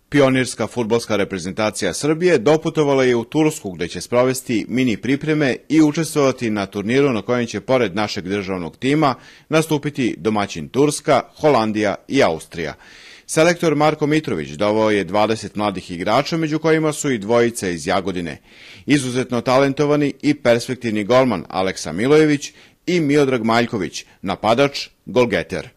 Pionirska fudbalska reprezentacija Srbije doputovala je u Tursku gde će sprovesti mini pripreme i učestvovati na turniru na kojem će pored našeg državnog tima nastupiti domaćin Turska, Holandija i Austrija. Selektor Marko Mitrović doveo je 20 mladih igrača, među kojima su i dvojica iz Jagodine. Izuzetno talentovani i perspektivni golman Aleksa Milojević i Miodrag Maljković, napadač, golgeter.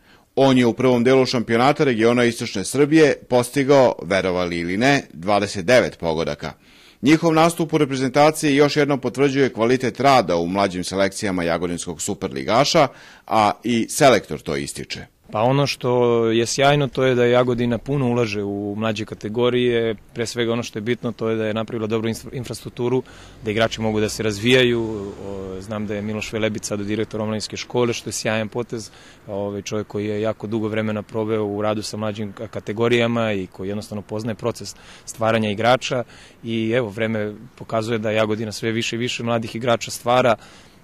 On je u prvom delu šampionata regiona Istočne Srbije postigao, verovali ili ne, 29 pogodaka. Njihov nastup u reprezentaciji još jednom potvrđuje kvalitet rada u mlađim selekcijama jagodinskog superligaša, a i selektor to ističe. Pa ono što je sjajno to je da Jagodina puno ulaže u mlađe kategorije, pre svega ono što je bitno to je da je napravila dobru infrastrukturu, da igrači mogu da se razvijaju, znam da je Miloš Velebić sad direktor omladinske škole, što je sjajan potez, čovjek koji je jako dugo vremena proveo u radu sa mlađim kategorijama i koji jednostavno poznaje proces stvaranja igrača i evo vreme pokazuje da Jagodina sve više i više mladih igrača stvara.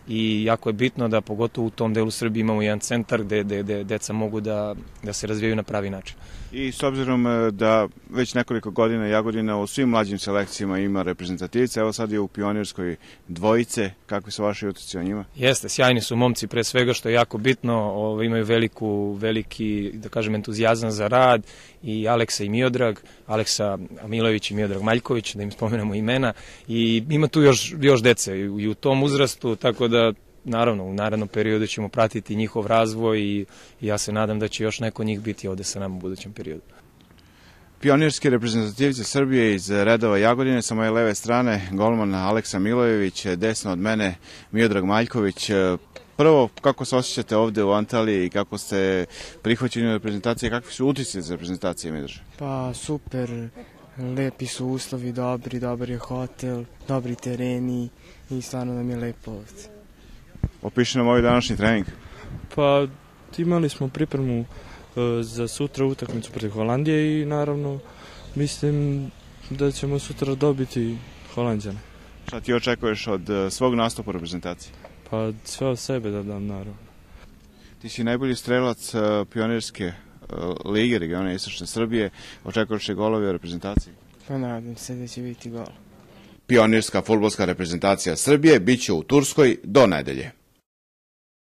I jako je bitno da pogotovo u tom delu Srbije imamo jedan centar gde deca mogu da se razvijaju na pravi način. I s obzirom da već nekoliko godina Jagodina u svim mlađim selekcijama ima reprezentativce, evo sad je u pionirskoj dvojice, kakvi su vaši utici o njima? Jeste, sjajni su momci pre svega što je jako bitno, imaju veliki, da kažem, entuzijazam za rad i Aleksa i Miodrag, Aleksa Milojević i Miodrag Maljković, da im spomenemo imena i ima tu još dece i u tom uzrastu, tako da naravno, u narednom periodu ćemo pratiti njihov razvoj i ja se nadam da će još neko njih biti ovde sa nama u budućem periodu. Pionirski reprezentativci Srbije iz redova Jagodine, sa moje leve strane golman Aleksa Milojević, desno od mene Miodrag Maljković. Prvo, kako se osjećate ovde u Antaliji i kako ste prihvaćeni u reprezentaciji, kakvi su utisci za reprezentacije, Miodrag? Pa super, lepi su uslovi, dobar je hotel, dobri tereni i stvarno nam je lepo ovde. Opiši nam ovaj današnji trening. Pa imali smo pripremu za sutra utakmicu protiv Holandije i naravno mislim da ćemo sutra dobiti Holanđane. Šta ti očekuješ od svog nastupa u reprezentaciji? Pa sve od sebe da dam naravno. Ti si najbolji strelac pionirske lige regiona Istočne Srbije. Očekuješ li golovi u reprezentaciji? Pa nadam se da će biti gol. Pionirska fudbalska reprezentacija Srbije biće u Turskoj do nedelje.